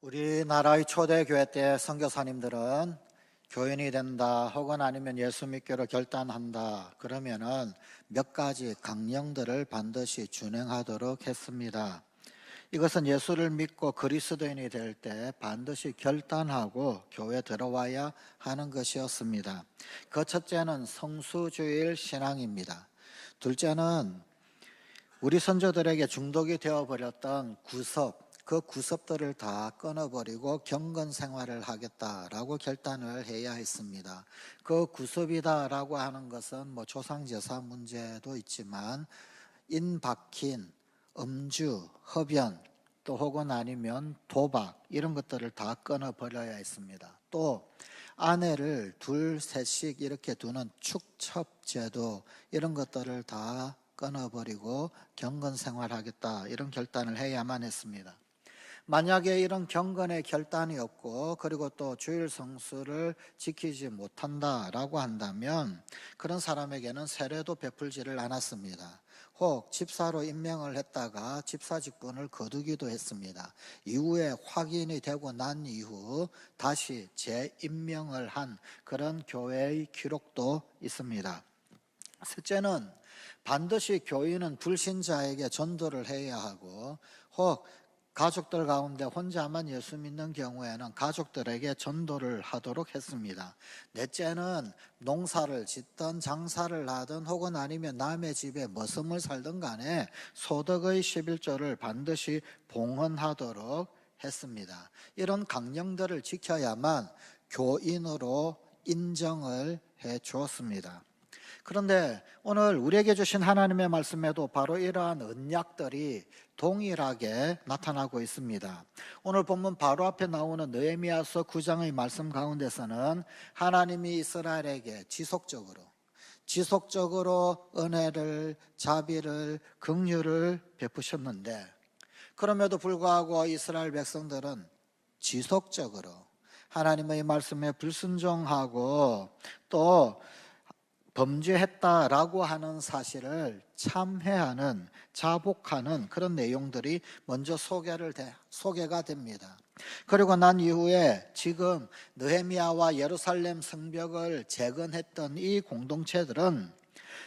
우리나라의 초대교회 때 선교사님들은 교인이 된다 혹은 아니면 예수 믿기로 결단한다 그러면은 몇 가지 강령들을 반드시 준행하도록 했습니다. 이것은 예수를 믿고 그리스도인이 될 때 반드시 결단하고 교회에 들어와야 하는 것이었습니다. 그 첫째는 성수주일 신앙입니다. 둘째는 우리 선조들에게 중독이 되어버렸던 그 구섭들을 다 끊어버리고 경건 생활을 하겠다라고 결단을 해야 했습니다. 그 구섭이다라고 하는 것은 조상제사 문제도 있지만 인박힌, 음주, 흡연, 또 혹은 아니면 도박 이런 것들을 다 끊어버려야 했습니다. 또 아내를 둘, 셋씩 이렇게 두는 축첩제도 이런 것들을 다 끊어버리고 경건 생활하겠다 이런 결단을 해야만 했습니다. 만약에 이런 경건의 결단이 없고 그리고 또 주일 성수를 지키지 못한다라고 한다면 그런 사람에게는 세례도 베풀지를 않았습니다. 혹 집사로 임명을 했다가 집사 직분을 거두기도 했습니다. 이후에 확인이 되고 난 이후 다시 재임명을 한 그런 교회의 기록도 있습니다. 셋째는 반드시 교인은 불신자에게 전도를 해야 하고 혹 가족들 가운데 혼자만 예수 믿는 경우에는 가족들에게 전도를 하도록 했습니다. 넷째는 농사를 짓든 장사를 하든 혹은 아니면 남의 집에 머슴을 살든 간에 소득의 11조를 반드시 봉헌하도록 했습니다. 이런 강령들을 지켜야만 교인으로 인정을 해 주었습니다. 그런데 오늘 우리에게 주신 하나님의 말씀에도 바로 이러한 언약들이 동일하게 나타나고 있습니다. 오늘 본문 바로 앞에 나오는 느헤미야서 9장의 말씀 가운데서는 하나님이 이스라엘에게 지속적으로 은혜를, 자비를, 긍휼을 베푸셨는데 그럼에도 불구하고 이스라엘 백성들은 지속적으로 하나님의 말씀에 불순종하고 또 범죄했다라고 하는 사실을 참회하는, 자복하는 그런 내용들이 먼저 소개가 됩니다. 그리고 난 이후에 지금 느헤미야와 예루살렘 성벽을 재건했던 이 공동체들은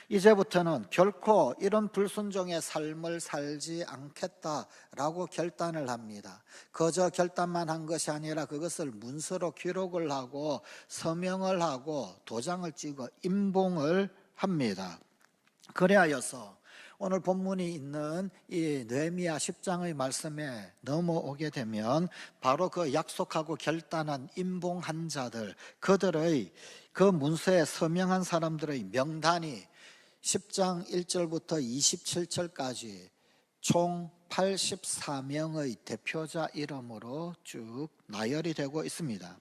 이제부터는 결코 이런 불순종의 삶을 살지 않겠다라고 결단을 합니다. 그저 결단만 한 것이 아니라 그것을 문서로 기록을 하고 서명을 하고 도장을 찍어 임봉을 합니다. 그래하여서 오늘 본문이 있는 이 느헤미야 10장의 말씀에 넘어오게 되면 바로 그 약속하고 결단한 임봉한 자들, 그들의 그 문서에 서명한 사람들의 명단이 10장 1절부터 27절까지 총 84명의 대표자 이름으로 쭉 나열이 되고 있습니다.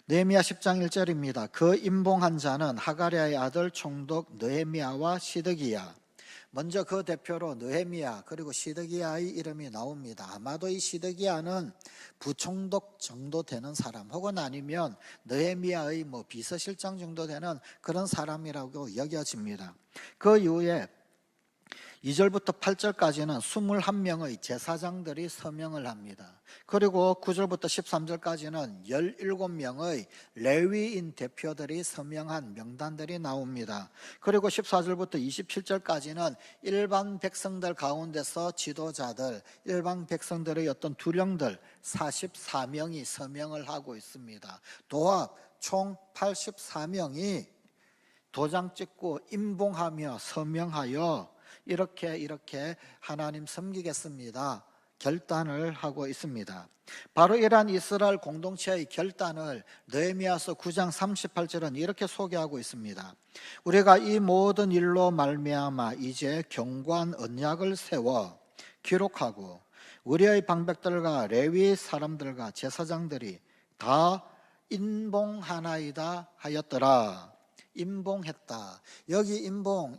느헤미야 10장 1절입니다. 그 임봉한 자는 하가랴의 아들 총독 느헤미야와 시드기야. 먼저 그 대표로 느헤미야 그리고 시드기야의 이름이 나옵니다. 아마도 이 시드기야는 부총독 정도 되는 사람 혹은 아니면 느헤미야의 비서실장 정도 되는 그런 사람이라고 여겨집니다. 그 이후에 2절부터 8절까지는 21명의 제사장들이 서명을 합니다. 그리고 9절부터 13절까지는 17명의 레위인 대표들이 서명한 명단들이 나옵니다. 그리고 14절부터 27절까지는 일반 백성들 가운데서 지도자들, 일반 백성들의 어떤 두령들 44명이 서명을 하고 있습니다. 도합 총 84명이 도장 찍고 임봉하며 서명하여 이렇게 하나님 섬기겠습니다 결단을 하고 있습니다. 바로 이러한 이스라엘 공동체의 결단을 느헤미야서 9장 38절은 이렇게 소개하고 있습니다. 우리가 이 모든 일로 말미암아 이제 견고한 언약을 세워 기록하고 우리의 방백들과 레위 사람들과 제사장들이 다 인봉하나이다 하였더라. 임봉했다. 여기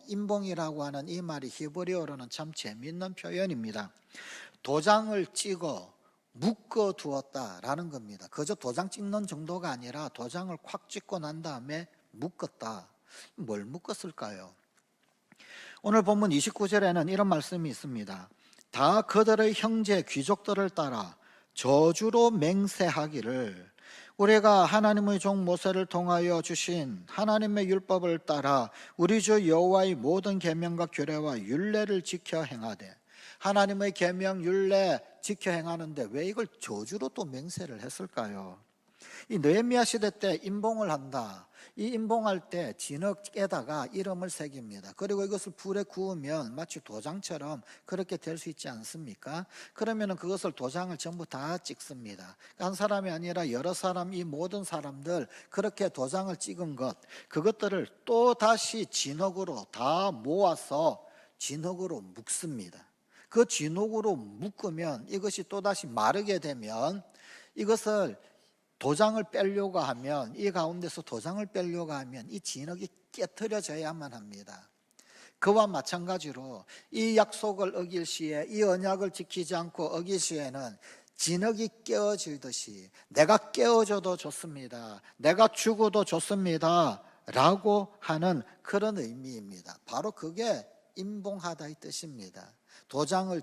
임봉이라고 하는 이 말이 히브리어로는 참 재미있는 표현입니다. 도장을 찍어 묶어 두었다라는 겁니다. 그저 도장 찍는 정도가 아니라 도장을 콱 찍고 난 다음에 묶었다. 뭘 묶었을까요? 오늘 본문 29절에는 이런 말씀이 있습니다. 다 그들의 형제 귀족들을 따라 저주로 맹세하기를 우리가 하나님의 종 모세를 통하여 주신 하나님의 율법을 따라 우리 주 여호와의 모든 계명과 규례와 율례를 지켜 행하되, 하나님의 계명 율례 지켜 행하는데 왜 이걸 저주로 또 맹세를 했을까요? 이 느헤미야 시대 때 임봉을 한다. 이 임봉할 때 진흙에다가 이름을 새깁니다. 그리고 이것을 불에 구우면 마치 도장처럼 그렇게 될 수 있지 않습니까? 그러면 그것을 도장을 전부 다 찍습니다. 한 사람이 아니라 여러 사람, 이 모든 사람들 그렇게 도장을 찍은 것, 그것들을 또 다시 진흙으로 다 모아서 진흙으로 묶습니다. 그 진흙으로 묶으면 이것이 또다시 마르게 되면 이것을 도장을 빼려고 하면, 이 가운데서 도장을 빼려고 하면 이 진흙이 깨트려져야만 합니다. 그와 마찬가지로 이 약속을 어길 시에, 이 언약을 지키지 않고 어길 시에는 진흙이 깨어지듯이 내가 깨어져도 좋습니다, 내가 죽어도 좋습니다 라고 하는 그런 의미입니다. 바로 그게 임봉하다 이 뜻입니다. 도장을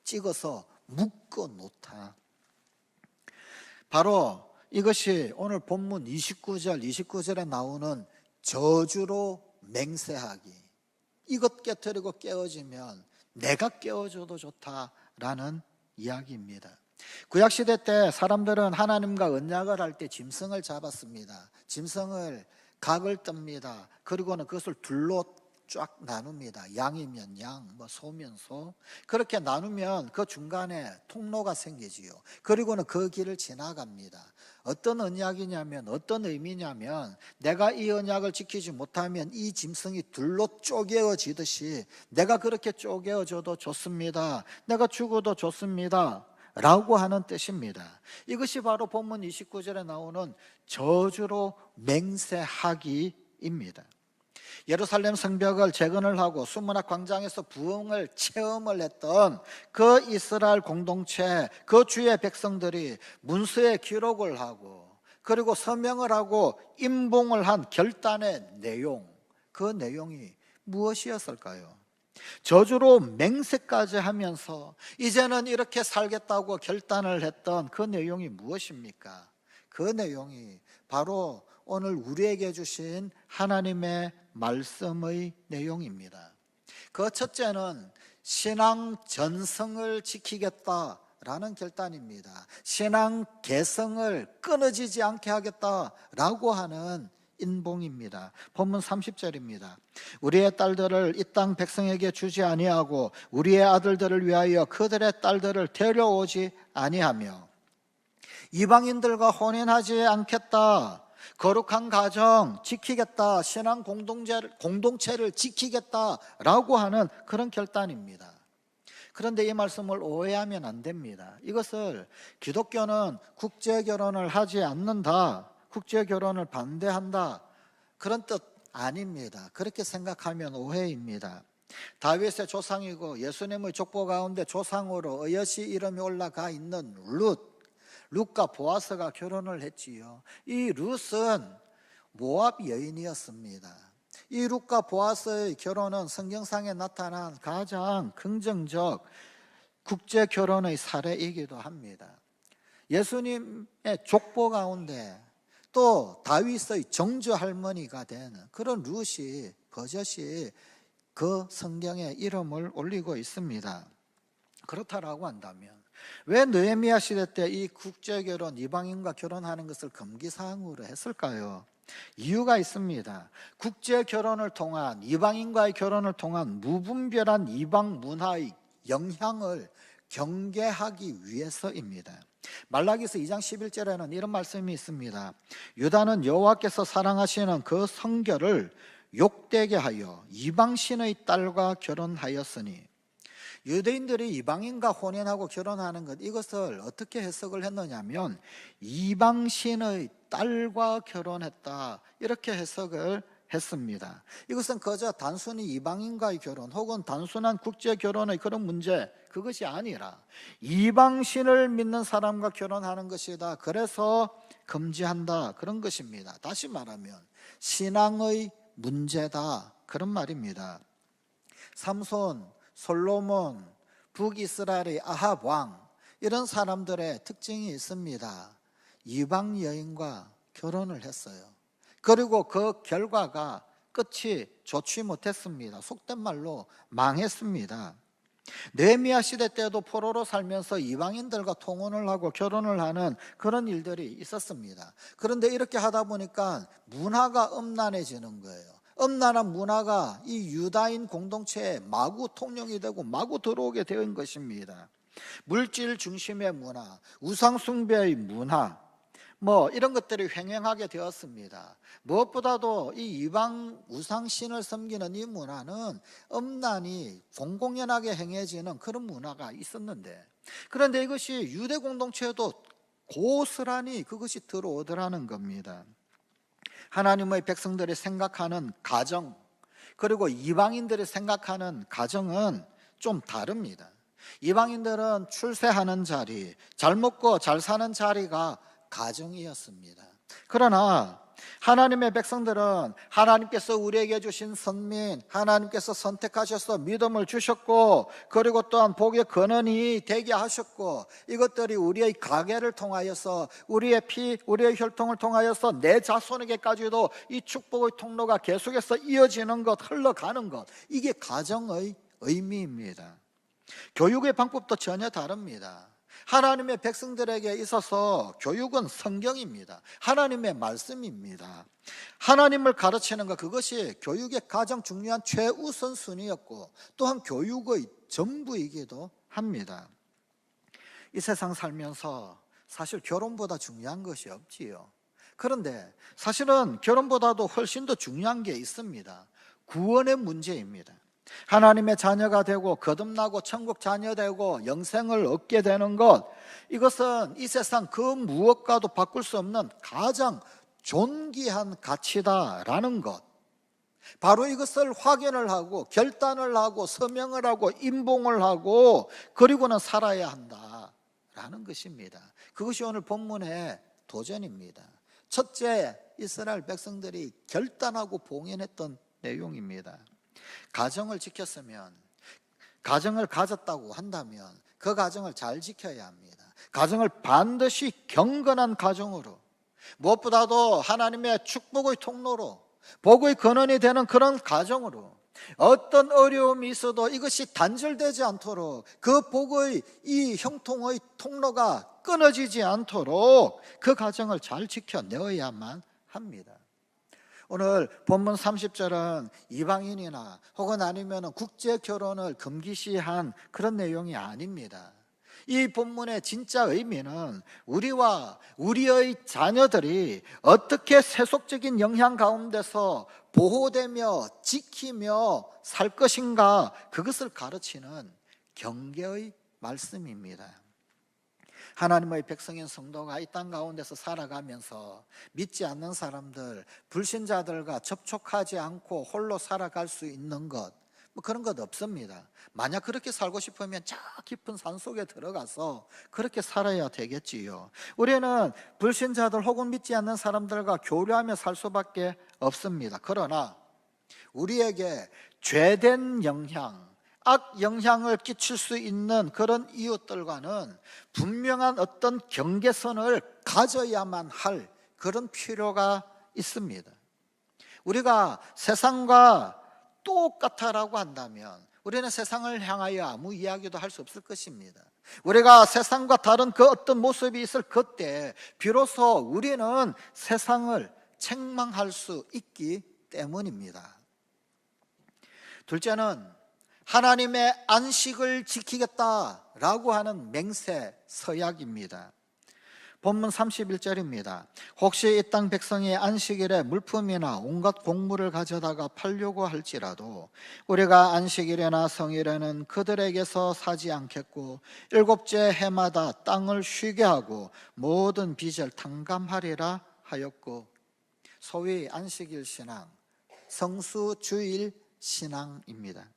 찍어서 묶어 놓다. 바로 이것이 오늘 본문 29절에 나오는 저주로 맹세하기. 이것 깨트리고 깨어지면 내가 깨어져도 좋다라는 이야기입니다. 구약시대 때 사람들은 하나님과 언약을 할 때 짐승을 잡았습니다. 짐승을 각을 뜹니다. 그리고는 그것을 둘로 쫙 나눕니다. 양이면 양, 소면 소. 그렇게 나누면 그 중간에 통로가 생기지요. 그리고는 그 길을 지나갑니다. 어떤 언약이냐면, 어떤 의미냐면, 내가 이 언약을 지키지 못하면 이 짐승이 둘로 쪼개어지듯이 내가 그렇게 쪼개어져도 좋습니다, 내가 죽어도 좋습니다 라고 하는 뜻입니다. 이것이 바로 본문 29절에 나오는 저주로 맹세하기입니다. 예루살렘 성벽을 재건을 하고 수문학 광장에서 부흥을 체험을 했던 그 이스라엘 공동체, 그 주의 백성들이 문서에 기록을 하고 그리고 서명을 하고 임봉을 한 결단의 내용, 그 내용이 무엇이었을까요? 저주로 맹세까지 하면서 이제는 이렇게 살겠다고 결단을 했던 그 내용이 무엇입니까? 그 내용이 바로 오늘 우리에게 주신 하나님의 말씀의 내용입니다. 그 첫째는 신앙 전성을 지키겠다라는 결단입니다. 신앙 개성을 끊어지지 않게 하겠다라고 하는 인봉입니다. 본문 30절입니다. 우리의 딸들을 이 땅 백성에게 주지 아니하고 우리의 아들들을 위하여 그들의 딸들을 데려오지 아니하며 이방인들과 혼인하지 않겠다, 거룩한 가정 지키겠다, 신앙 공동체를 지키겠다라고 하는 그런 결단입니다. 그런데 이 말씀을 오해하면 안 됩니다. 이것을 기독교는 국제결혼을 하지 않는다, 국제결혼을 반대한다, 그런 뜻 아닙니다. 그렇게 생각하면 오해입니다. 다윗의 조상이고 예수님의 족보 가운데 조상으로 어여시 이름이 올라가 있는 룻과 보아스가 결혼을 했지요. 이 룻은 모압 여인이었습니다. 이 룻과 보아스의 결혼은 성경상에 나타난 가장 긍정적 국제 결혼의 사례이기도 합니다. 예수님의 족보 가운데 또 다윗의 정주 할머니가 되는 그런 룻이 버젓이 그 성경에 이름을 올리고 있습니다. 그렇다라고 한다면 왜 느헤미야 시대 때 이 국제결혼, 이방인과 결혼하는 것을 금기사항으로 했을까요? 이유가 있습니다. 국제결혼을 통한, 이방인과의 결혼을 통한 무분별한 이방 문화의 영향을 경계하기 위해서입니다. 말라기서 2장 11절에는 이런 말씀이 있습니다. 유다는 여호와께서 사랑하시는 그 성결을 욕되게 하여 이방신의 딸과 결혼하였으니, 유대인들이 이방인과 혼인하고 결혼하는 것, 이것을 어떻게 해석을 했느냐면 이방신의 딸과 결혼했다, 이렇게 해석을 했습니다. 이것은 그저 단순히 이방인과의 결혼 혹은 단순한 국제 결혼의 그런 문제, 그것이 아니라 이방신을 믿는 사람과 결혼하는 것이다, 그래서 금지한다, 그런 것입니다. 다시 말하면 신앙의 문제다, 그런 말입니다. 삼손, 솔로몬, 북이스라엘의 아합 왕, 이런 사람들의 특징이 있습니다. 이방 여인과 결혼을 했어요. 그리고 그 결과가 끝이 좋지 못했습니다. 속된 말로 망했습니다. 느헤미야 시대 때도 포로로 살면서 이방인들과 통혼을 하고 결혼을 하는 그런 일들이 있었습니다. 그런데 이렇게 하다 보니까 문화가 음란해지는 거예요. 음란한 문화가 이 유다인 공동체에 마구 통용이 되고 마구 들어오게 된 것입니다. 물질 중심의 문화, 우상 숭배의 문화, 이런 것들이 횡행하게 되었습니다. 무엇보다도 이 이방 우상신을 섬기는 이 문화는 음란이 공공연하게 행해지는 그런 문화가 있었는데, 그런데 이것이 유대 공동체에도 고스란히 그것이 들어오더라는 겁니다. 하나님의 백성들이 생각하는 가정, 그리고 이방인들이 생각하는 가정은 좀 다릅니다. 이방인들은 출세하는 자리, 잘 먹고 잘 사는 자리가 가정이었습니다. 그러나 하나님의 백성들은 하나님께서 우리에게 주신 선민, 하나님께서 선택하셔서 믿음을 주셨고, 그리고 또한 복의 근원이 되게 하셨고, 이것들이 우리의 가계를 통하여서, 우리의 피, 우리의 혈통을 통하여서 내 자손에게까지도 이 축복의 통로가 계속해서 이어지는 것, 흘러가는 것, 이게 가정의 의미입니다. 교육의 방법도 전혀 다릅니다. 하나님의 백성들에게 있어서 교육은 성경입니다. 하나님의 말씀입니다. 하나님을 가르치는 것, 그것이 교육의 가장 중요한 최우선순위였고, 또한 교육의 전부이기도 합니다. 이 세상 살면서 사실 결혼보다 중요한 것이 없지요. 그런데 사실은 결혼보다도 훨씬 더 중요한 게 있습니다. 구원의 문제입니다. 하나님의 자녀가 되고 거듭나고 천국 자녀 되고 영생을 얻게 되는 것, 이것은 이 세상 그 무엇과도 바꿀 수 없는 가장 존귀한 가치다라는 것, 바로 이것을 확인을 하고 결단을 하고 서명을 하고 임봉을 하고 그리고는 살아야 한다라는 것입니다. 그것이 오늘 본문의 도전입니다. 첫째, 이스라엘 백성들이 결단하고 봉인했던 내용입니다. 가정을 지켰으면, 가정을 가졌다고 한다면 그 가정을 잘 지켜야 합니다. 가정을 반드시 경건한 가정으로, 무엇보다도 하나님의 축복의 통로로, 복의 근원이 되는 그런 가정으로, 어떤 어려움이 있어도 이것이 단절되지 않도록, 그 복의 이 형통의 통로가 끊어지지 않도록 그 가정을 잘 지켜내어야만 합니다. 오늘 본문 30절은 이방인이나 혹은 아니면 국제 결혼을 금기시한 그런 내용이 아닙니다. 이 본문의 진짜 의미는 우리와 우리의 자녀들이 어떻게 세속적인 영향 가운데서 보호되며 지키며 살 것인가, 그것을 가르치는 경계의 말씀입니다. 하나님의 백성인 성도가 이 땅 가운데서 살아가면서 믿지 않는 사람들, 불신자들과 접촉하지 않고 홀로 살아갈 수 있는 것, 그런 것 없습니다. 만약 그렇게 살고 싶으면 저 깊은 산속에 들어가서 그렇게 살아야 되겠지요. 우리는 불신자들 혹은 믿지 않는 사람들과 교류하며 살 수밖에 없습니다. 그러나 우리에게 죄된 영향, 악 영향을 끼칠 수 있는 그런 이웃들과는 분명한 어떤 경계선을 가져야만 할 그런 필요가 있습니다. 우리가 세상과 똑같아라고 한다면 우리는 세상을 향하여 아무 이야기도 할 수 없을 것입니다. 우리가 세상과 다른 그 어떤 모습이 있을 그때 비로소 우리는 세상을 책망할 수 있기 때문입니다. 둘째는 하나님의 안식을 지키겠다라고 하는 맹세 서약입니다. 본문 31절입니다. 혹시 이 땅 백성이 안식일에 물품이나 온갖 곡물을 가져다가 팔려고 할지라도 우리가 안식일이나 성일에는 그들에게서 사지 않겠고 일곱째 해마다 땅을 쉬게 하고 모든 빚을 탕감하리라 하였고, 소위 안식일 신앙, 성수주일 신앙입니다.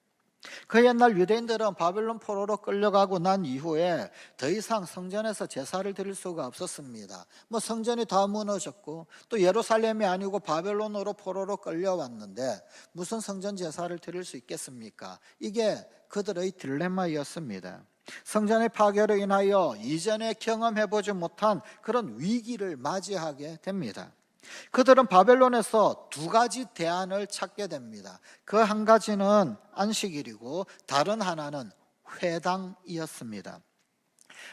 그 옛날 유대인들은 바벨론 포로로 끌려가고 난 이후에 더 이상 성전에서 제사를 드릴 수가 없었습니다. 성전이 다 무너졌고 또 예루살렘이 아니고 바벨론으로 포로로 끌려왔는데 무슨 성전 제사를 드릴 수 있겠습니까? 이게 그들의 딜레마였습니다. 성전의 파괴로 인하여 이전에 경험해보지 못한 그런 위기를 맞이하게 됩니다. 그들은 바벨론에서 두 가지 대안을 찾게 됩니다. 그 한 가지는 안식일이고 다른 하나는 회당이었습니다.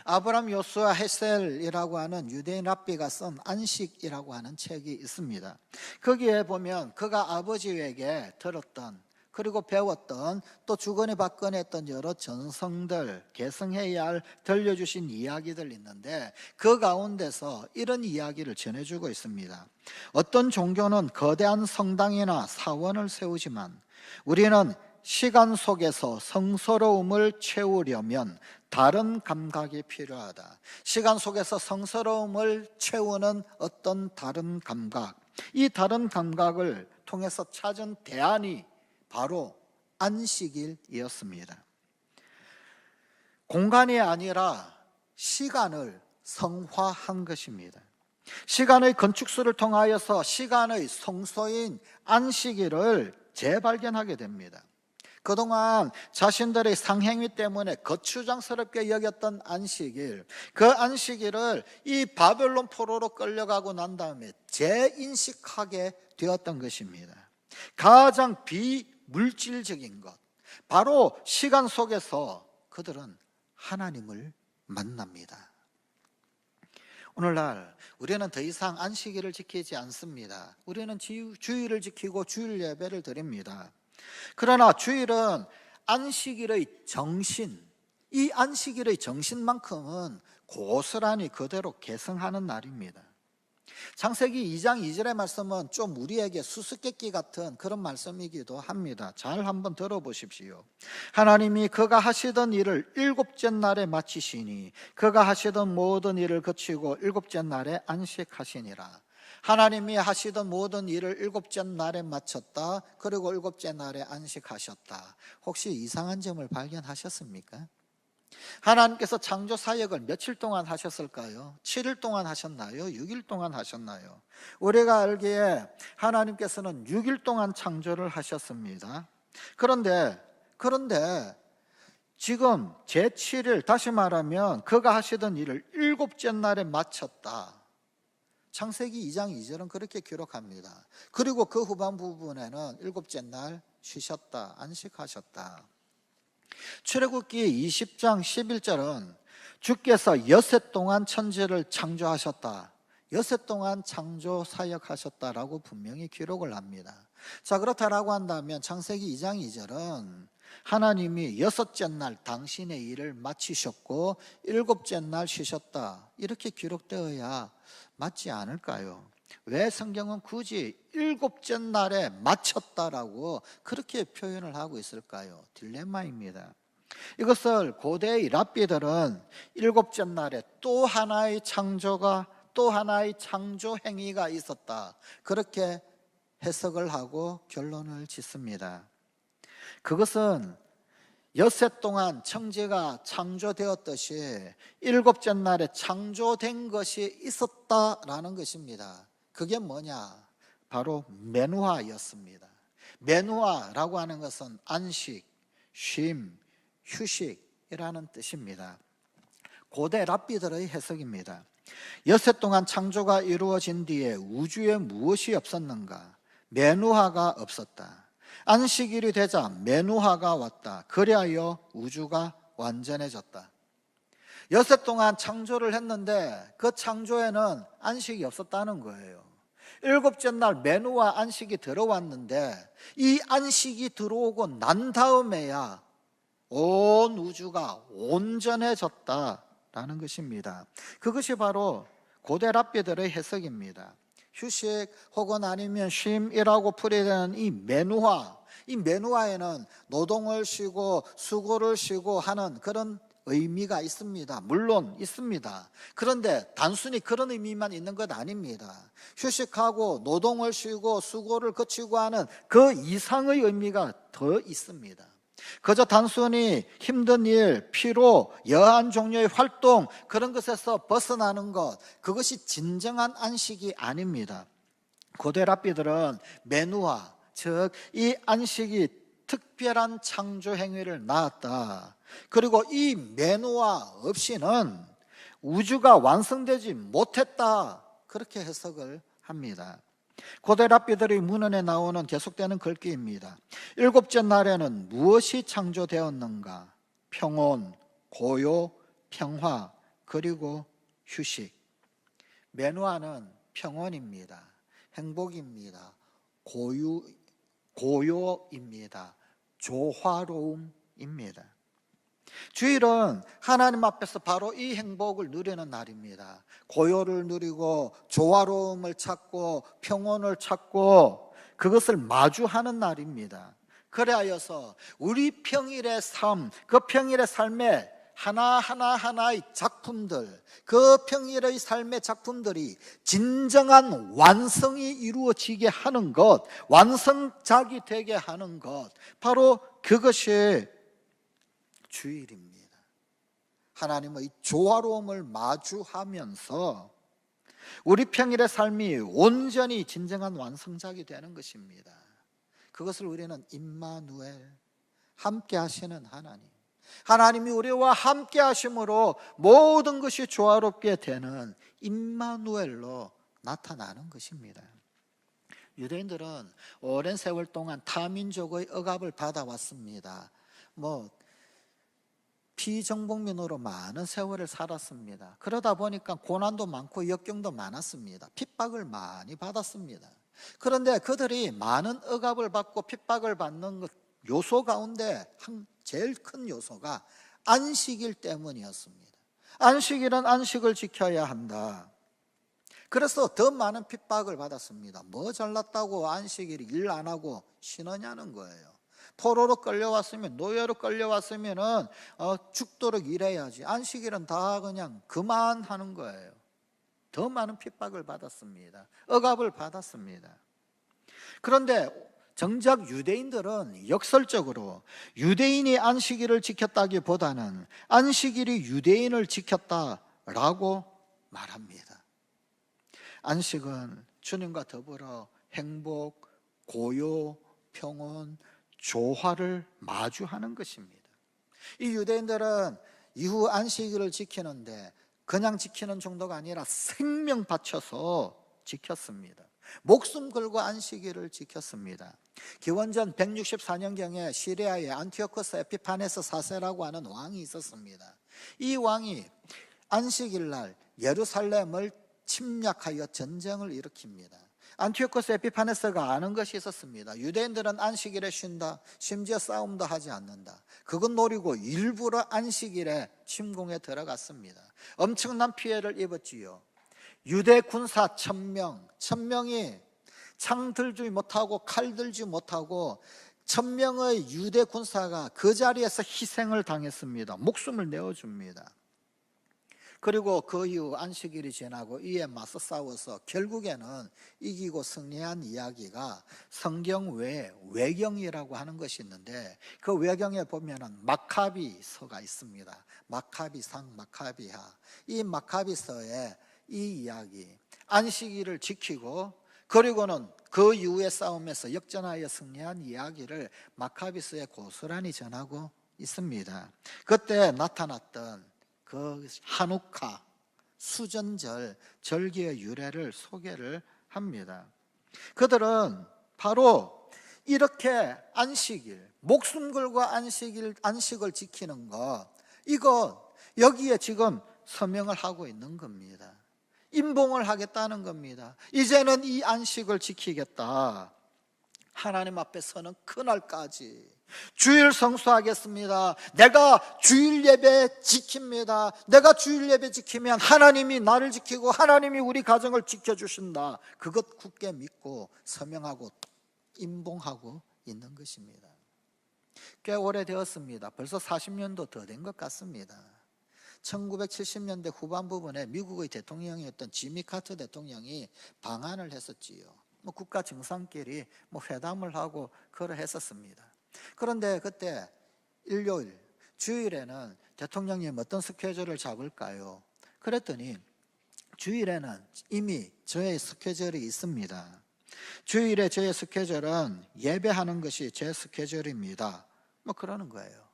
아브람 요수아 헤셀이라고 하는 유대인 랍비가 쓴 안식이라고 하는 책이 있습니다. 거기에 보면 그가 아버지에게 들었던, 그리고 배웠던, 또 주거니 받거니 했던 여러 전성들, 계승해야 할 들려주신 이야기들 있는데 그 가운데서 이런 이야기를 전해주고 있습니다. 어떤 종교는 거대한 성당이나 사원을 세우지만 우리는 시간 속에서 성스러움을 채우려면 다른 감각이 필요하다. 시간 속에서 성스러움을 채우는 어떤 다른 감각, 이 다른 감각을 통해서 찾은 대안이 바로 안식일이었습니다. 공간이 아니라 시간을 성화한 것입니다. 시간의 건축술을 통하여서 시간의 성소인 안식일을 재발견하게 됩니다. 그동안 자신들의 상행위 때문에 거추장스럽게 여겼던 안식일, 그 안식일을 이 바벨론 포로로 끌려가고 난 다음에 재인식하게 되었던 것입니다. 가장 비물질적인 것, 바로 시간 속에서 그들은 하나님을 만납니다. 오늘날 우리는 더 이상 안식일을 지키지 않습니다. 우리는 주일을 지키고 주일 예배를 드립니다. 그러나 주일은 안식일의 정신, 이 안식일의 정신만큼은 고스란히 그대로 계승하는 날입니다. 창세기 2장 2절의 말씀은 좀 우리에게 수수께끼 같은 그런 말씀이기도 합니다. 잘 한번 들어보십시오. 하나님이 그가 하시던 일을 일곱째 날에 마치시니 그가 하시던 모든 일을 그치고 일곱째 날에 안식하시니라. 하나님이 하시던 모든 일을 일곱째 날에 마쳤다. 그리고 일곱째 날에 안식하셨다. 혹시 이상한 점을 발견하셨습니까? 하나님께서 창조 사역을 며칠 동안 하셨을까요? 7일 동안 하셨나요? 6일 동안 하셨나요? 우리가 알기에 하나님께서는 6일 동안 창조를 하셨습니다. 그런데 지금 제7일, 다시 말하면 그가 하시던 일을 일곱째 날에 마쳤다. 창세기 2장 2절은 그렇게 기록합니다. 그리고 그 후반 부분에는 일곱째 날 쉬셨다, 안식하셨다. 출애굽기 20장 11절은 주께서 엿새 동안 천지를 창조하셨다, 엿새 동안 창조 사역하셨다라고 분명히 기록을 합니다. 자, 그렇다라고 한다면 창세기 2장 2절은 하나님이 여섯째 날 당신의 일을 마치셨고 일곱째 날 쉬셨다, 이렇게 기록되어야 맞지 않을까요? 왜 성경은 굳이 일곱째 날에 마쳤다라고 그렇게 표현을 하고 있을까요? 딜레마입니다. 이것을 고대의 랍비들은 일곱째 날에 또 하나의 창조가, 또 하나의 창조 행위가 있었다, 그렇게 해석을 하고 결론을 짓습니다. 그것은 엿새 동안 천지가 창조되었듯이 일곱째 날에 창조된 것이 있었다라는 것입니다. 그게 뭐냐? 바로 메누하였습니다. 메누하라고 하는 것은 안식, 쉼, 휴식이라는 뜻입니다. 고대 랍비들의 해석입니다. 엿새 동안 창조가 이루어진 뒤에 우주에 무엇이 없었는가? 메누하가 없었다. 안식일이 되자 메누하가 왔다. 그리하여 우주가 완전해졌다. 엿새 동안 창조를 했는데 그 창조에는 안식이 없었다는 거예요. 일곱째 날 메누와 안식이 들어왔는데 이 안식이 들어오고 난 다음에야 온 우주가 온전해졌다라는 것입니다. 그것이 바로 고대 랍비들의 해석입니다. 휴식 혹은 아니면 쉼이라고 풀이되는 이 메누하에는 노동을 쉬고 수고를 쉬고 하는 그런 의미가 있습니다. 물론 있습니다. 그런데 단순히 그런 의미만 있는 것 아닙니다. 휴식하고 노동을 쉬고 수고를 거치고 하는 그 이상의 의미가 더 있습니다. 그저 단순히 힘든 일, 피로, 여한 종류의 활동, 그런 것에서 벗어나는 것, 그것이 진정한 안식이 아닙니다. 고대 랍비들은 메누하, 즉 이 안식이 특별한 창조 행위를 낳았다. 그리고 이 매노아 없이는 우주가 완성되지 못했다. 그렇게 해석을 합니다. 고대 랍비들의 문헌에 나오는 계속되는 글귀입니다. 일곱째 날에는 무엇이 창조되었는가? 평온, 고요, 평화, 그리고 휴식. 매노아는 평온입니다. 행복입니다. 고요입니다. 조화로움입니다. 주일은 하나님 앞에서 바로 이 행복을 누리는 날입니다. 고요를 누리고 조화로움을 찾고 평온을 찾고 그것을 마주하는 날입니다. 그래하여서 우리 평일의 삶, 그 평일의 삶에 하나하나의 작품들, 그 평일의 삶의 작품들이 진정한 완성이 이루어지게 하는 것, 완성작이 되게 하는 것, 바로 그것이 주일입니다. 하나님의 조화로움을 마주하면서 우리 평일의 삶이 온전히 진정한 완성작이 되는 것입니다. 그것을 우리는 임마누엘, 함께 하시는 하나님, 하나님이 우리와 함께 하심으로 모든 것이 조화롭게 되는 임마누엘로 나타나는 것입니다. 유대인들은 오랜 세월 동안 타민족의 억압을 받아왔습니다. 피정복민으로 많은 세월을 살았습니다. 그러다 보니까 고난도 많고 역경도 많았습니다. 핍박을 많이 받았습니다. 그런데 그들이 많은 억압을 받고 핍박을 받는 요소 가운데 제일 큰 요소가 안식일 때문이었습니다. 안식일은 안식을 지켜야 한다. 그래서 더 많은 핍박을 받았습니다. 뭐 잘났다고 안식일 일 안 하고 쉬느냐는 거예요. 포로로 끌려왔으면, 노예로 끌려왔으면 죽도록 일해야지. 안식일은 다 그냥 그만하는 거예요. 더 많은 핍박을 받았습니다. 억압을 받았습니다. 그런데 정작 유대인들은 역설적으로 유대인이 안식일을 지켰다기보다는 안식일이 유대인을 지켰다라고 말합니다. 안식은 주님과 더불어 행복, 고요, 평온, 조화를 마주하는 것입니다. 이 유대인들은 이후 안식일을 지키는데 그냥 지키는 정도가 아니라 생명 바쳐서 지켰습니다. 목숨 걸고 안식일을 지켰습니다. 기원전 164년경에 시리아의 안티오코스 에피파네스 4세라고 하는 왕이 있었습니다. 이 왕이 안식일 날 예루살렘을 침략하여 전쟁을 일으킵니다. 안티오코스 에피파네스가 아는 것이 있었습니다. 유대인들은 안식일에 쉰다, 심지어 싸움도 하지 않는다. 그건 노리고 일부러 안식일에 침공에 들어갔습니다. 엄청난 피해를 입었지요. 유대 군사 1000명이 창 들지 못하고 칼 들지 못하고 1000명의 유대 군사가 그 자리에서 희생을 당했습니다. 목숨을 내어줍니다. 그리고 그 이후 안식일이 지나고 이에 맞서 싸워서 결국에는 이기고 승리한 이야기가 성경 외에 외경이라고 하는 것이 있는데 그 외경에 보면은 마카비서가 있습니다. 마카비상, 마카비하. 이 마카비서에 이 이야기, 안식일을 지키고 그리고는 그 이후의 싸움에서 역전하여 승리한 이야기를 마카비서에 고스란히 전하고 있습니다. 그때 나타났던 그 하누카, 수전절, 절기의 유래를 소개를 합니다. 그들은 바로 이렇게 안식일, 목숨 걸고 안식을 지키는 것, 이거 여기에 지금 서명을 하고 있는 겁니다. 임봉을 하겠다는 겁니다. 이제는 이 안식을 지키겠다. 하나님 앞에 서는 그날까지 주일 성수하겠습니다. 내가 주일 예배 지킵니다. 내가 주일 예배 지키면 하나님이 나를 지키고 하나님이 우리 가정을 지켜주신다. 그것 굳게 믿고 서명하고 임봉하고 있는 것입니다. 꽤 오래되었습니다. 벌써 40년도 더 된 것 같습니다. 1970년대 후반 부분에 미국의 대통령이었던 지미 카터 대통령이 방한을 했었지요. 국가 정상끼리 회담을 하고 그러했었습니다. 그런데 그때 일요일, 주일에는 대통령님 어떤 스케줄을 잡을까요? 그랬더니 주일에는 이미 저의 스케줄이 있습니다. 주일에 저의 스케줄은 예배하는 것이 제 스케줄입니다. 뭐 그러는 거예요.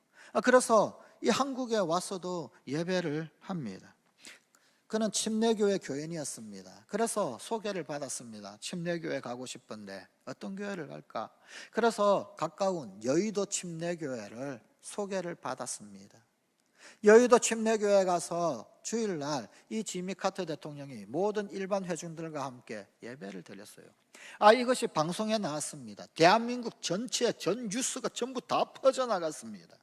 그래서 이 한국에 와서도 예배를 합니다. 그는 침례교회 교인이었습니다. 그래서 소개를 받았습니다. 침례교회 가고 싶은데 어떤 교회를 갈까? 그래서 가까운 여의도 침례교회를 소개를 받았습니다. 여의도 침례교회 가서 주일날 이 지미 카터 대통령이 모든 일반 회중들과 함께 예배를 드렸어요. 이것이 방송에 나왔습니다. 대한민국 전체 전 뉴스가 전부 다 퍼져나갔습니다.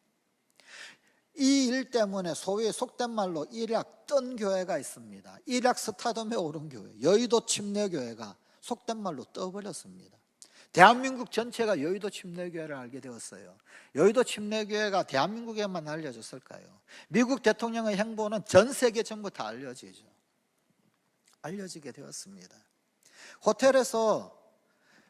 이 일 때문에 소위 속된 말로 일약 뜬 교회가 있습니다. 일약 스타덤에 오른 교회, 여의도 침례교회가 속된 말로 떠버렸습니다. 대한민국 전체가 여의도 침례교회를 알게 되었어요. 여의도 침례교회가 대한민국에만 알려졌을까요? 미국 대통령의 행보는 전 세계 전부 다 알려지게 되었습니다. 호텔에서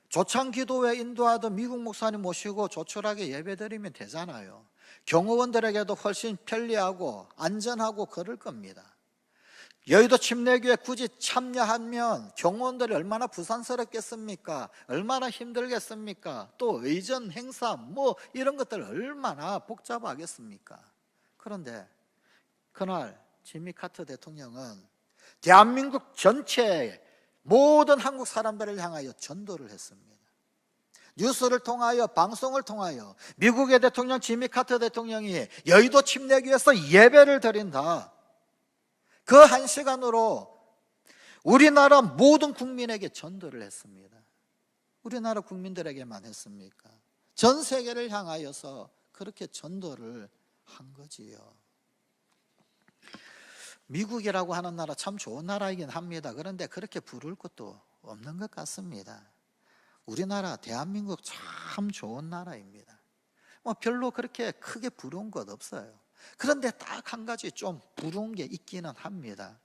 조창기도회 인도하던 미국 목사님 모시고 조촐하게 예배드리면 되잖아요. 경호원들에게도 훨씬 편리하고 안전하고 그럴 겁니다. 여의도 침례교회 굳이 참여하면 경호원들이 얼마나 부산스럽겠습니까? 얼마나 힘들겠습니까? 또 의전 행사 뭐 이런 것들 얼마나 복잡하겠습니까? 그런데 그날 지미 카터 대통령은 대한민국 전체의 모든 한국 사람들을 향하여 전도를 했습니다. 뉴스를 통하여 방송을 통하여 미국의 대통령 지미 카터 대통령이 여의도 침례교회에서 예배를 드린다. 그 한 시간으로 우리나라 모든 국민에게 전도를 했습니다. 우리나라 국민들에게만 했습니까? 전 세계를 향하여서 그렇게 전도를 한 거지요. 미국이라고 하는 나라 참 좋은 나라이긴 합니다. 그런데 그렇게 부를 것도 없는 것 같습니다. 우리나라 대한민국 참 좋은 나라입니다. 별로 그렇게 크게 부러운 것 없어요. 그런데 딱 한 가지 좀 부러운 게 있기는 합니다.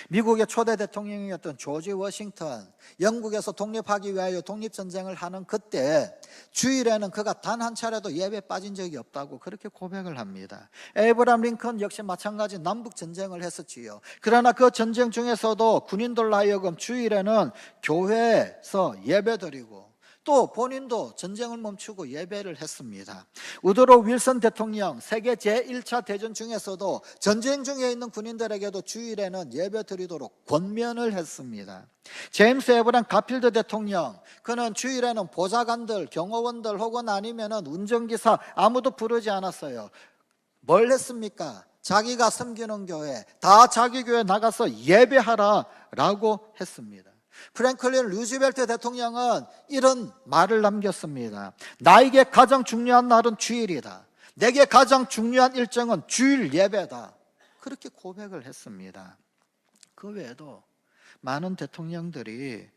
미국의 초대 대통령이었던 조지 워싱턴, 영국에서 독립하기 위하여 독립전쟁을 하는 그때 주일에는 그가 단 한 차례도 예배 빠진 적이 없다고 그렇게 고백을 합니다. 에이브람 링컨 역시 마찬가지 남북전쟁을 했었지요. 그러나 그 전쟁 중에서도 군인들로 하여금 주일에는 교회에서 예배드리고 또 본인도 전쟁을 멈추고 예배를 했습니다. 우드로 윌슨 대통령 세계 제1차 대전 중에서도 전쟁 중에 있는 군인들에게도 주일에는 예배 드리도록 권면을 했습니다. 제임스 에브람 가필드 대통령, 그는 주일에는 보좌관들, 경호원들 혹은 아니면은 운전기사 아무도 부르지 않았어요. 뭘 했습니까? 자기가 섬기는 교회, 다 자기 교회 나가서 예배하라라고 했습니다. 프랭클린 루즈벨트 대통령은 이런 말을 남겼습니다. 나에게 가장 중요한 날은 주일이다. 내게 가장 중요한 일정은 주일 예배다. 그렇게 고백을 했습니다. 그 외에도 많은 대통령들이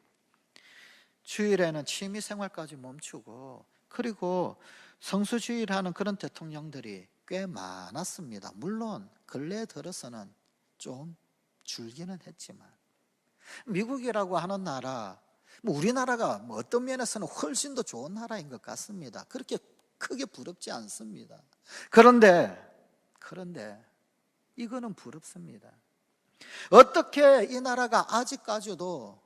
주일에는 취미생활까지 멈추고 그리고 성수주일하는 그런 대통령들이 꽤 많았습니다. 물론 근래에 들어서는 좀 줄기는 했지만 미국이라고 하는 나라, 우리나라가 어떤 면에서는 훨씬 더 좋은 나라인 것 같습니다. 그렇게 크게 부럽지 않습니다. 그런데 이거는 부럽습니다. 어떻게 이 나라가 아직까지도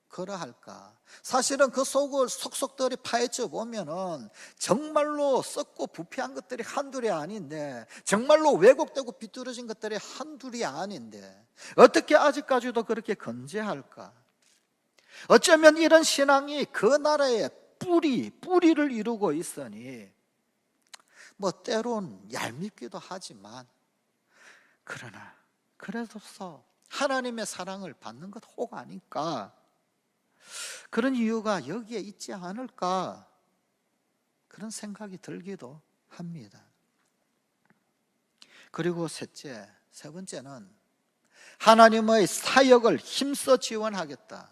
그러할까? 사실은 그 속을 속속들이 파헤쳐 보면은 정말로 썩고 부패한 것들이 한둘이 아닌데, 정말로 왜곡되고 비뚤어진 것들이 한둘이 아닌데 어떻게 아직까지도 그렇게 건재할까? 어쩌면 이런 신앙이 그 나라의 뿌리를 이루고 있으니 때론 얄밉기도 하지만 그러나 그래서 하나님의 사랑을 받는 것 혹 아닐까? 그런 이유가 여기에 있지 않을까? 그런 생각이 들기도 합니다. 그리고 세 번째는 하나님의 사역을 힘써 지원하겠다.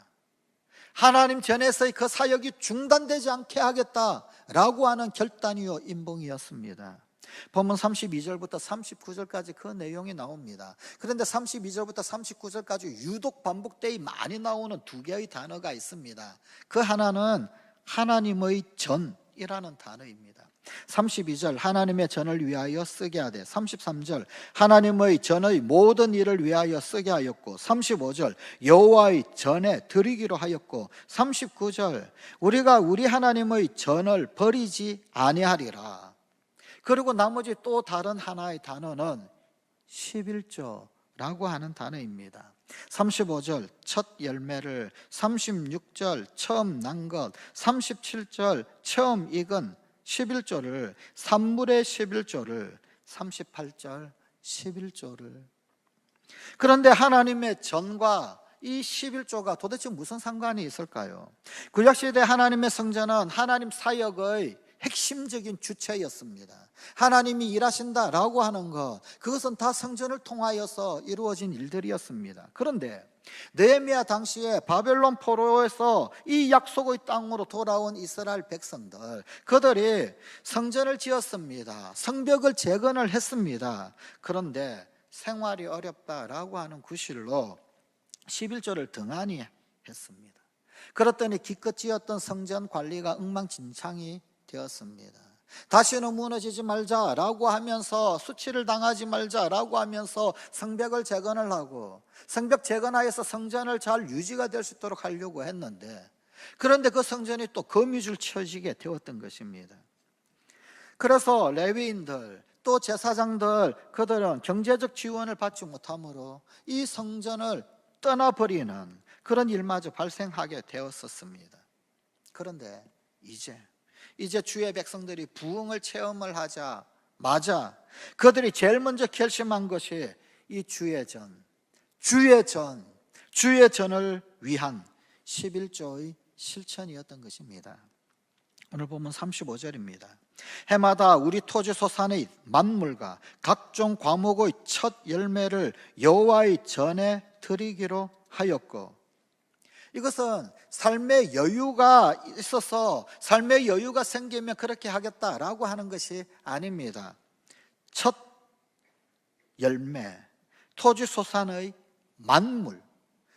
하나님 전에서의 그 사역이 중단되지 않게 하겠다라고 하는 결단이요 인봉이었습니다. 본문 32절부터 39절까지 그 내용이 나옵니다. 그런데 32절부터 39절까지 유독 반복되이 많이 나오는 두 개의 단어가 있습니다. 그 하나는 하나님의 전이라는 단어입니다. 32절 하나님의 전을 위하여 쓰게 하되 33절 하나님의 전의 모든 일을 위하여 쓰게 하였고 35절 여호와의 전에 드리기로 하였고 39절 우리가 우리 하나님의 전을 버리지 아니하리라. 그리고 나머지 또 다른 하나의 단어는 11조라고 하는 단어입니다. 35절 첫 열매를, 36절 처음 난 것, 37절 처음 익은 11조를, 산물의 11조를, 38절 11조를. 그런데 하나님의 전과 이 11조가 도대체 무슨 상관이 있을까요? 구약시대 하나님의 성전은 하나님 사역의 핵심적인 주체였습니다. 하나님이 일하신다라고 하는 것, 그것은 다 성전을 통하여서 이루어진 일들이었습니다. 그런데 느헤미야 당시에 바벨론 포로에서 이 약속의 땅으로 돌아온 이스라엘 백성들, 그들이 성전을 지었습니다. 성벽을 재건을 했습니다. 그런데 생활이 어렵다라고 하는 구실로 11조를 등한히 했습니다. 그랬더니 기껏 지었던 성전 관리가 엉망진창이 되었습니다. 다시는 무너지지 말자라고 하면서, 수치를 당하지 말자라고 하면서 성벽을 재건을 하고, 성벽 재건하여서 성전을 잘 유지가 될 수 있도록 하려고 했는데, 그런데 그 성전이 또 거미줄 쳐지게 되었던 것입니다. 그래서 레위인들 또 제사장들, 그들은 경제적 지원을 받지 못하므로 이 성전을 떠나버리는 그런 일마저 발생하게 되었었습니다. 그런데 이제 주의 백성들이 부흥을 체험을 하자마자 그들이 제일 먼저 결심한 것이 이 주의 전을 위한 11조의 실천이었던 것입니다. 오늘 보면 35절입니다. 해마다 우리 토지 소산의 만물과 각종 과목의 첫 열매를 여호와의 전에 드리기로 하였고, 이것은 삶의 여유가 있어서 삶의 여유가 생기면 그렇게 하겠다라고 하는 것이 아닙니다. 첫 열매, 토지 소산의 만물.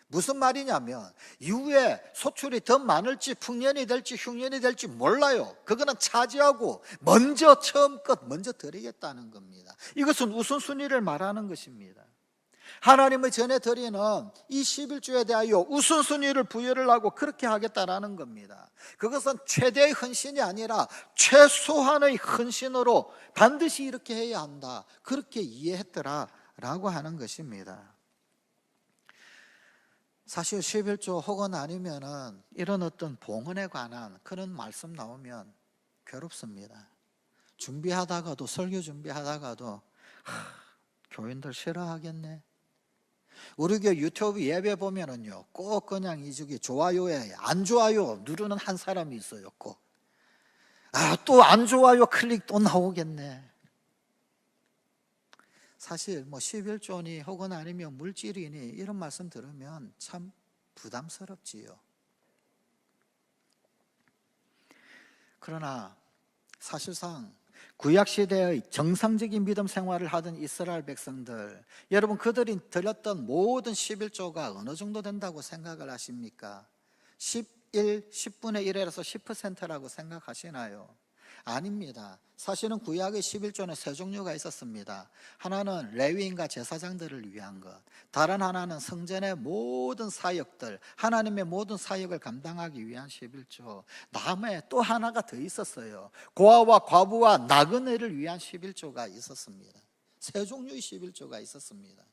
무슨 말이냐면 이후에 소출이 더 많을지 풍년이 될지 흉년이 될지 몰라요. 그거는 차지하고 처음껏 먼저 드리겠다는 겁니다. 이것은 우선순위를 말하는 것입니다. 하나님의 전에 드리는 이 11조에 대하여 우선순위를 부여를 하고 그렇게 하겠다라는 겁니다. 그것은 최대의 헌신이 아니라 최소한의 헌신으로 반드시 이렇게 해야 한다, 그렇게 이해했더라라고 하는 것입니다. 사실 11조 혹은 아니면은 이런 어떤 봉헌에 관한 그런 말씀 나오면 괴롭습니다. 준비하다가도, 설교 준비하다가도 교인들 싫어하겠네. 우리 교회 유튜브 예배 보면은요, 꼭 그냥 이쪽에 좋아요에 안 좋아요 누르는 한 사람이 있어요. 꼭. 또 안 좋아요 클릭 또 나오겠네. 사실 11조니 혹은 아니면 물질이니 이런 말씀 들으면 참 부담스럽지요. 그러나 사실상 구약시대의 정상적인 믿음 생활을 하던 이스라엘 백성들, 여러분 그들이 드렸던 모든 11조가 어느 정도 된다고 생각을 하십니까? 10분의 1에서 10%라고 생각하시나요? 아닙니다. 사실은 구약의 11조는 세 종류가 있었습니다. 하나는 레위인과 제사장들을 위한 것, 다른 하나는 성전의 모든 사역들, 하나님의 모든 사역을 감당하기 위한 11조, 다음에 또 하나가 더 있었어요. 고아와 과부와 나그네를 위한 11조가 있었습니다. 세 종류의 11조가 있었습니다.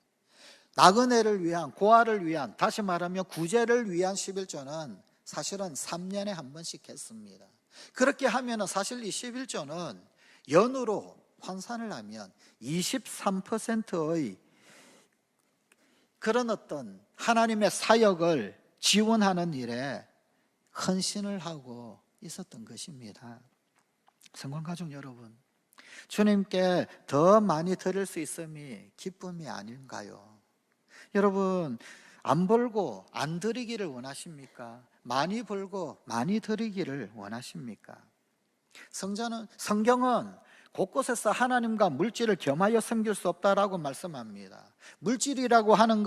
나그네를 위한, 고아를 위한, 다시 말하면 구제를 위한 11조는 사실은 3년에 한 번씩 했습니다. 그렇게 하면 사실 이 11조는 연으로 환산을 하면 23%의 그런 어떤 하나님의 사역을 지원하는 일에 헌신을 하고 있었던 것입니다. 성관가족 여러분, 주님께 더 많이 드릴 수 있음이 기쁨이 아닌가요? 여러분, 안 벌고 안 드리기를 원하십니까? 많이 벌고 많이 드리기를 원하십니까? 성경은 곳곳에서 하나님과 물질을 겸하여 섬길 수 없다라고 말씀합니다. 물질이라고 하는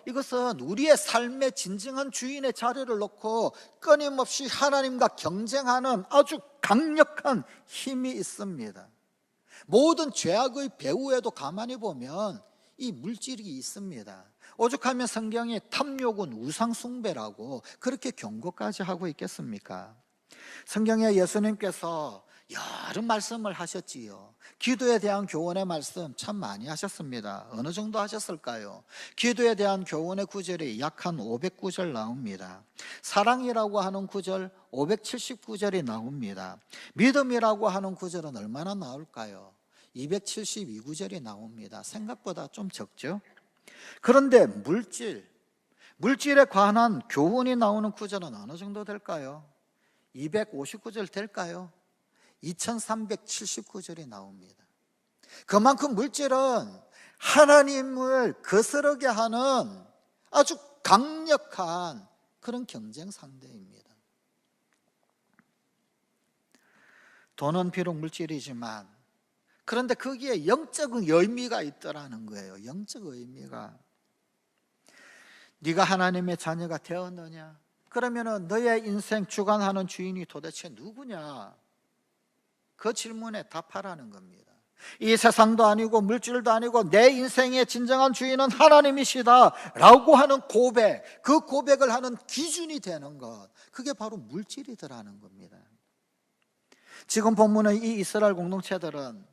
이것은 우리의 삶의 진정한 주인의 자리를 놓고 끊임없이 하나님과 경쟁하는 아주 강력한 힘이 있습니다. 모든 죄악의 배후에도 가만히 보면 이 물질이 있습니다. 오죽하면 성경이 탐욕은 우상숭배라고 그렇게 경고까지 하고 있겠습니까? 성경에 예수님께서 여러 말씀을 하셨지요. 기도에 대한 교훈의 말씀 참 많이 하셨습니다. 어느 정도 하셨을까요? 기도에 대한 교훈의 구절이 약 한 500구절 나옵니다. 사랑이라고 하는 구절 579절이 나옵니다. 믿음이라고 하는 구절은 얼마나 나올까요? 272구절이 나옵니다. 생각보다 좀 적죠? 그런데 물질에 관한 교훈이 나오는 구절은 어느 정도 될까요? 259절 될까요? 2379절이 나옵니다. 그만큼 물질은 하나님을 거스르게 하는 아주 강력한 그런 경쟁 상대입니다. 돈은 비록 물질이지만 그런데 거기에 영적 의미가 있더라는 거예요. 영적 의미가. 네가 하나님의 자녀가 되었느냐? 그러면은 너의 인생 주관하는 주인이 도대체 누구냐? 그 질문에 답하라는 겁니다. 이 세상도 아니고 물질도 아니고 내 인생의 진정한 주인은 하나님이시다 라고 하는 고백, 그 고백을 하는 기준이 되는 것, 그게 바로 물질이더라는 겁니다. 지금 본문의 이 이스라엘 공동체들은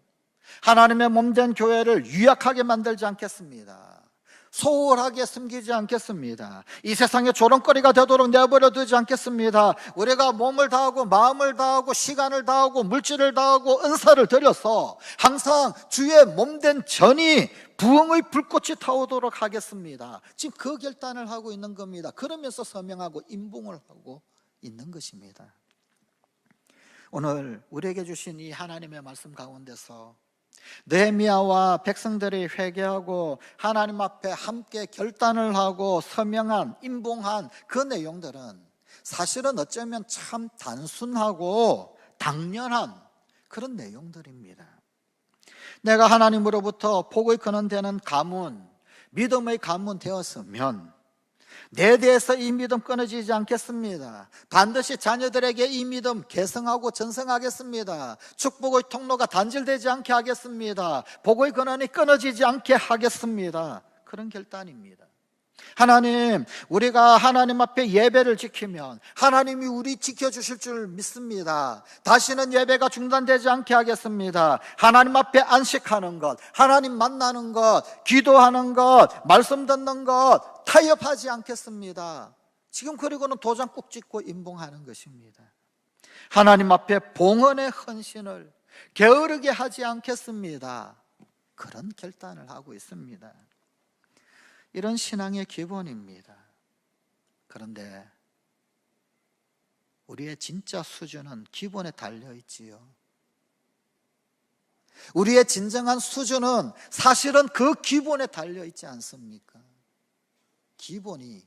하나님의 몸된 교회를 유약하게 만들지 않겠습니다. 소홀하게 숨기지 않겠습니다. 이 세상의 조롱거리가 되도록 내버려 두지 않겠습니다. 우리가 몸을 다하고 마음을 다하고 시간을 다하고 물질을 다하고 은사를 들여서 항상 주의 몸된 전이 부흥의 불꽃이 타오도록 하겠습니다. 지금 그 결단을 하고 있는 겁니다. 그러면서 서명하고 임봉을 하고 있는 것입니다. 오늘 우리에게 주신 이 하나님의 말씀 가운데서 느헤미야와 백성들이 회개하고 하나님 앞에 함께 결단을 하고 서명한, 임봉한 그 내용들은 사실은 어쩌면 참 단순하고 당연한 그런 내용들입니다. 내가 하나님으로부터 복의 근원되는 가문, 믿음의 가문 되었으면 내 대해서 이 믿음 끊어지지 않겠습니다. 반드시 자녀들에게 이 믿음 계승하고 전승하겠습니다. 축복의 통로가 단절되지 않게 하겠습니다. 복의 근원이 끊어지지 않게 하겠습니다. 그런 결단입니다. 하나님, 우리가 하나님 앞에 예배를 지키면 하나님이 우리 지켜주실 줄 믿습니다. 다시는 예배가 중단되지 않게 하겠습니다. 하나님 앞에 안식하는 것, 하나님 만나는 것, 기도하는 것, 말씀 듣는 것 타협하지 않겠습니다. 지금 그리고는 도장 꼭 찍고 임봉하는 것입니다. 하나님 앞에 봉헌의 헌신을 게으르게 하지 않겠습니다. 그런 결단을 하고 있습니다. 이런 신앙의 기본입니다. 그런데 우리의 진짜 수준은 기본에 달려 있지요. 우리의 진정한 수준은 사실은 그 기본에 달려 있지 않습니까? 기본이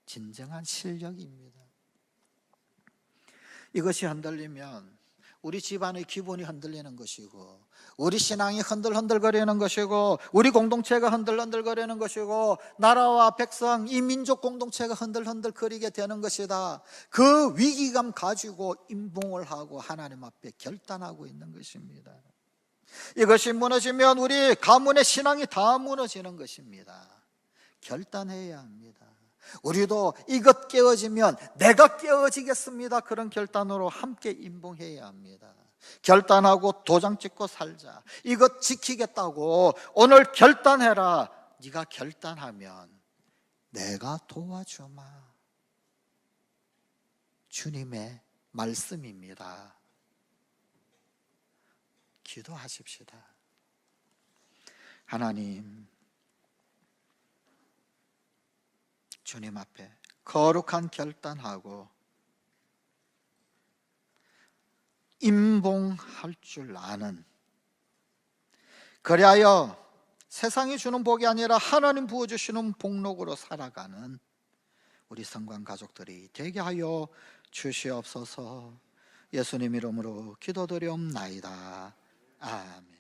진정한 실력입니다. 이것이 흔들리면 우리 집안의 기본이 흔들리는 것이고, 우리 신앙이 흔들흔들거리는 것이고, 우리 공동체가 흔들흔들거리는 것이고, 나라와 백성, 이 민족 공동체가 흔들흔들거리게 되는 것이다. 그 위기감 가지고 임봉을 하고 하나님 앞에 결단하고 있는 것입니다. 이것이 무너지면 우리 가문의 신앙이 다 무너지는 것입니다. 결단해야 합니다. 우리도 이것 깨어지면 내가 깨어지겠습니다. 그런 결단으로 함께 임봉해야 합니다. 결단하고 도장 찍고 살자. 이것 지키겠다고 오늘 결단해라. 네가 결단하면 내가 도와주마. 주님의 말씀입니다. 기도하십시다. 하나님, 주님 앞에 거룩한 결단하고 임봉할 줄 아는, 그리하여 세상이 주는 복이 아니라 하나님 부어주시는 복록으로 살아가는 우리 성관 가족들이 되게 하여 주시옵소서. 예수님 이름으로 기도드리옵나이다. 아멘.